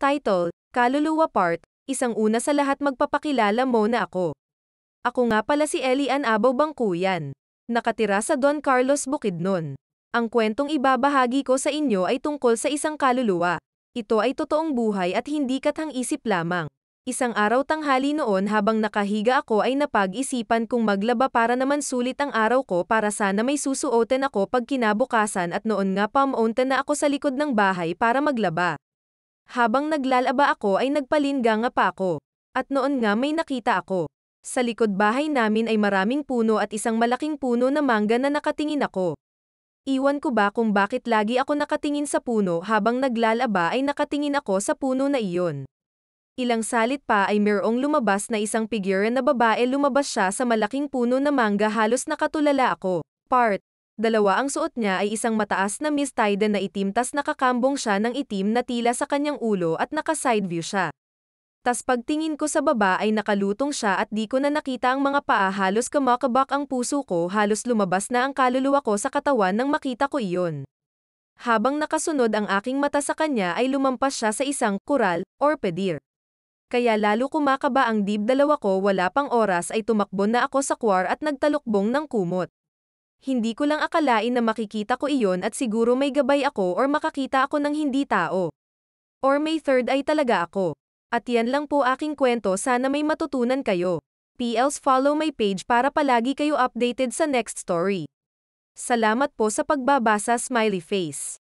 Title, Kaluluwa Part, isang una sa lahat magpapakilala mo na ako. Ako nga pala si Elian Abaw Bangkuyan. Nakatira sa Don Carlos Bukidnon. Ang kwentong ibabahagi ko sa inyo ay tungkol sa isang kaluluwa. Ito ay totoong buhay at hindi kathang-isip lamang. Isang araw tanghali noon habang nakahiga ako ay napag-isipan kong maglaba para naman sulit ang araw ko para sana may susuotin ako pag kinabukasan at noon nga pamunta na ako sa likod ng bahay para maglaba. Habang naglalaba ako ay nagpalinga nga pa ako. At noon nga may nakita ako. Sa likod bahay namin ay maraming puno at isang malaking puno na mangga na nakatingin ako. Iwan ko ba kung bakit lagi ako nakatingin sa puno habang naglalaba ay nakatingin ako sa puno na iyon. Ilang salit pa ay mayroong lumabas na isang figure na babae lumabas siya sa malaking puno na mangga halos nakatulala ako. Part. Dalawa ang suot niya ay isang mataas na mistida na itim tas nakakambong siya ng itim na tila sa kanyang ulo at naka-side view siya. Tas pagtingin ko sa baba ay nakalutong siya at di ko na nakita ang mga paa halos kumakabak ang puso ko halos lumabas na ang kaluluwa ko sa katawan nang makita ko iyon. Habang nakasunod ang aking mata sa kanya ay lumampas siya sa isang kural or pedir. Kaya lalo kumakaba ang dibdalawa ko wala pang oras ay tumakbo na ako sa kwar at nagtalukbong ng kumot. Hindi ko lang akalain na makikita ko iyon at siguro may gabay ako or makakita ako ng hindi tao. Or may third eye talaga ako. At yan lang po aking kwento sana may matutunan kayo. PLs follow my page para palagi kayo updated sa next story. Salamat po sa pagbabasa smiley face.